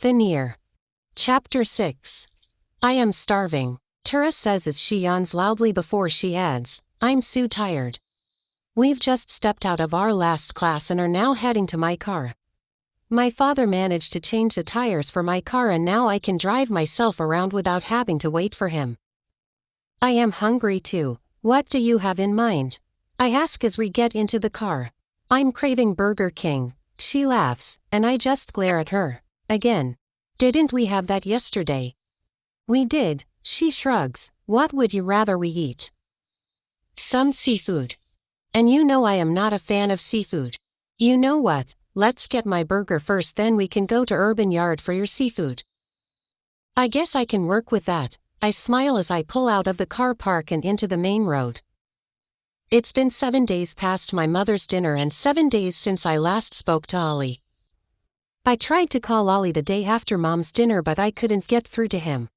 Veneer. Chapter 6. I am starving, Tara says as she yawns loudly before she adds, I'm so tired. We've just stepped out of our last class and are now heading to my car. My father managed to change the tires for my car and now I can drive myself around without having to wait for him. I am hungry too. What do you have in mind? I ask as we get into the car. I'm craving Burger King. She laughs, and I just glare at her. Again. Didn't we have that yesterday? We did, she shrugs. What would you rather we eat? Some seafood. And you know I am not a fan of seafood. You know what, let's get my burger first, then we can go to Urban Yard for your seafood. I guess I can work with that. I smile as I pull out of the car park and into the main road. It's been 7 days past my mother's dinner and 7 days since I last spoke to Ollie. I tried to call Ollie the day after Mom's dinner but I couldn't get through to him.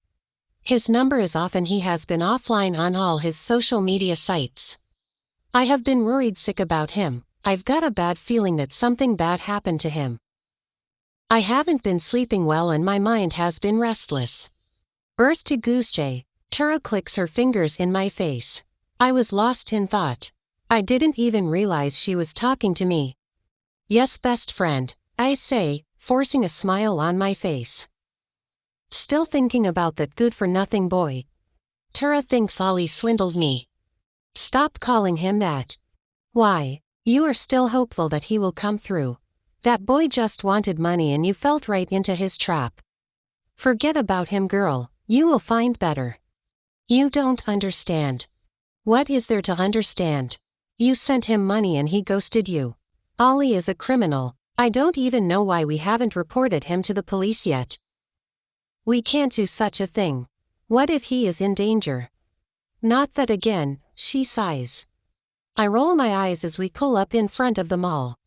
His number is off and he has been offline on all his social media sites. I have been worried sick about him. I've got a bad feeling that something bad happened to him. I haven't been sleeping well and my mind has been restless. Earth to Goosejay. Tara clicks her fingers in my face. I was lost in thought. I didn't even realize she was talking to me. Yes, best friend, I say, forcing a smile on my face. Still thinking about that good-for-nothing boy. Tara thinks Ollie swindled me. Stop calling him that. Why? You are still hopeful that he will come through. That boy just wanted money and you fell right into his trap. Forget about him, girl. You will find better. You don't understand. What is there to understand? You sent him money and he ghosted you. Ollie is a criminal. I don't even know why we haven't reported him to the police yet. We can't do such a thing. What if he is in danger? Not that again, she sighs. I roll my eyes as we pull up in front of the mall.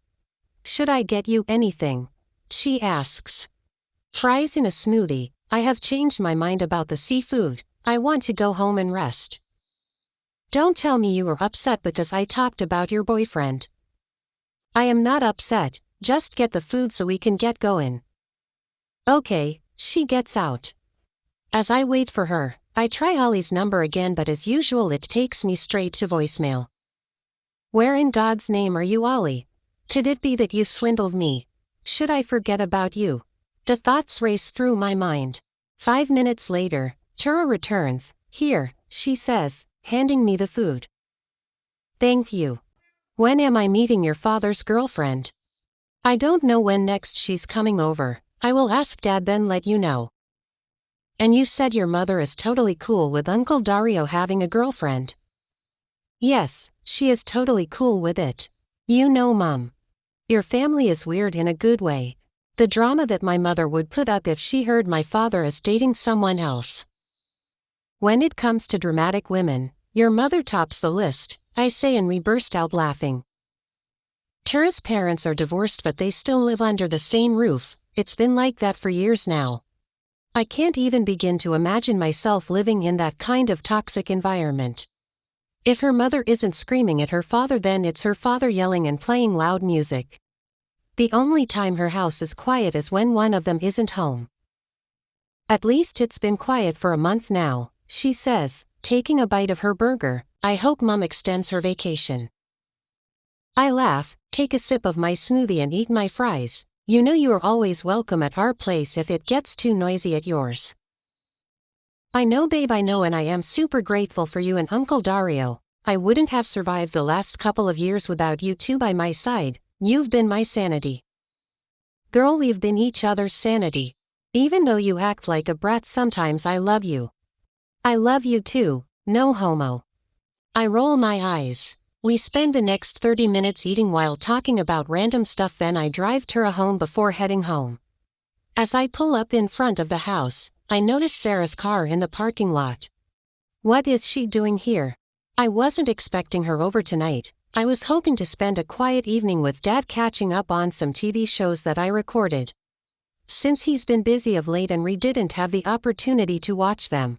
Should I get you anything? She asks. Fries in a smoothie. I have changed my mind about the seafood. I want to go home and rest. Don't tell me you were upset because I talked about your boyfriend. I am not upset, just get the food so we can get going. Okay, she gets out. As I wait for her, I try Ollie's number again but as usual it takes me straight to voicemail. Where in God's name are you, Ollie? Could it be that you swindled me? Should I forget about you? The thoughts race through my mind. 5 minutes later, Tara returns. Here, she says, handing me the food. Thank you. When am I meeting your father's girlfriend? I don't know when next she's coming over. I will ask Dad then let you know. And you said your mother is totally cool with Uncle Dario having a girlfriend? Yes, she is totally cool with it. You know, Mom. Your family is weird in a good way. The drama that my mother would put up if she heard my father is dating someone else. When it comes to dramatic women, your mother tops the list, I say and we burst out laughing. Tara's parents are divorced but they still live under the same roof. It's been like that for years now. I can't even begin to imagine myself living in that kind of toxic environment. If her mother isn't screaming at her father then it's her father yelling and playing loud music. The only time her house is quiet is when one of them isn't home. At least it's been quiet for a month now, she says, taking a bite of her burger. I hope Mom extends her vacation. I laugh, take a sip of my smoothie and eat my fries. You know you are always welcome at our place if it gets too noisy at yours. I know, babe, I know, and I am super grateful for you and Uncle Dario. I wouldn't have survived the last couple of years without you two by my side. You've been my sanity. Girl, we've been each other's sanity. Even though you act like a brat sometimes, I love you. I love you too, no homo. I roll my eyes. We spend the next 30 minutes eating while talking about random stuff, then I drive Tara home before heading home. As I pull up in front of the house, I notice Sarah's car in the parking lot. What is she doing here? I wasn't expecting her over tonight. I was hoping to spend a quiet evening with Dad catching up on some TV shows that I recorded. Since he's been busy of late and we didn't have the opportunity to watch them.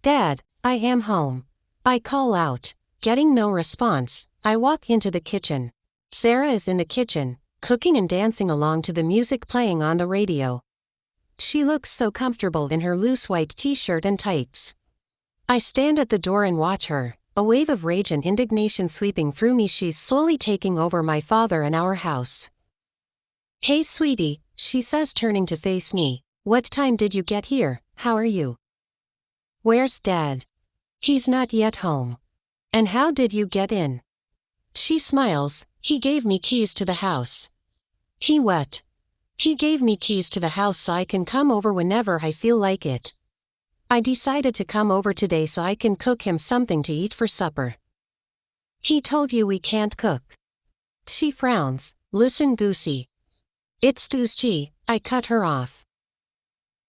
Dad, I am home. I call out. Getting no response, I walk into the kitchen. Sarah is in the kitchen, cooking and dancing along to the music playing on the radio. She looks so comfortable in her loose white t-shirt and tights. I stand at the door and watch her, a wave of rage and indignation sweeping through me. She's slowly taking over my father and our house. "Hey sweetie," she says, turning to face me. "What time did you get here? How are you? Where's Dad?" "He's not yet home." "And how did you get in?" She smiles. "He gave me keys to the house." "He what?" "He gave me keys to the house so I can come over whenever I feel like it. I decided to come over today so I can cook him something to eat for supper." "He told you we can't cook." She frowns. "Listen, Goosey." "It's Goosey," I cut her off.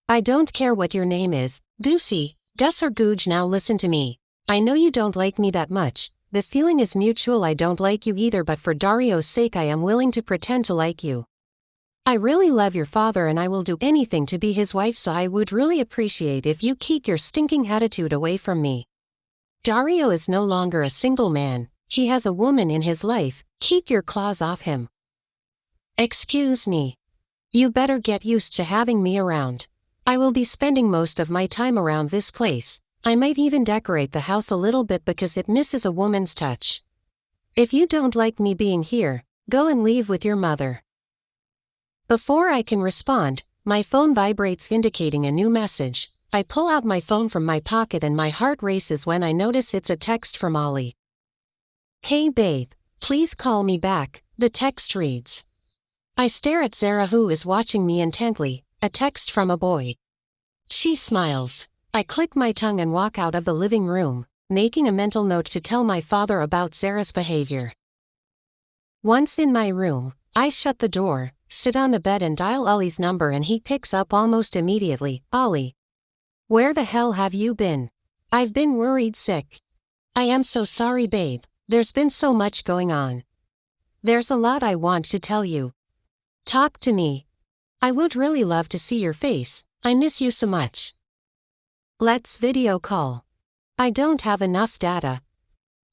"I don't care what your name is, Goosey, Gus or Googe. Now listen to me. I know you don't like me that much. The feeling is mutual. I don't like you either, but for Dario's sake I am willing to pretend to like you. I really love your father and I will do anything to be his wife, so I would really appreciate if you keep your stinking attitude away from me. Dario is no longer a single man. He has a woman in his life. Keep your claws off him." "Excuse me. You better get used to having me around. I will be spending most of my time around this place. I might even decorate the house a little bit because it misses a woman's touch. If you don't like me being here, go and leave with your mother." Before I can respond, my phone vibrates, indicating a new message. I pull out my phone from my pocket and my heart races when I notice it's a text from Ollie. "Hey babe, please call me back," the text reads. I stare at Sarah, who is watching me intently. A text from a boy. She smiles. I click my tongue and walk out of the living room, making a mental note to tell my father about Sarah's behavior. Once in my room, I shut the door, sit on the bed and dial Ollie's number, and he picks up almost immediately. "Ollie. Where the hell have you been? I've been worried sick." "I am so sorry babe, there's been so much going on. There's a lot I want to tell you." "Talk to me. I would really love to see your face. I miss you so much." "Let's video call." "I don't have enough data.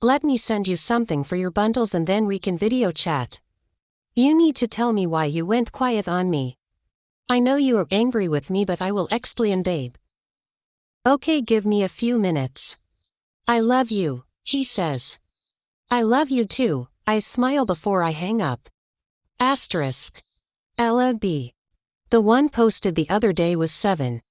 Let me send you something for your bundles and then we can video chat." "You need to tell me why you went quiet on me. I know you are angry with me, but I will explain babe." "Okay, give me a few minutes." "I love you," he says. "I love you too," I smile before I hang up. Asterisk. Ella B. The one posted the other day was 7.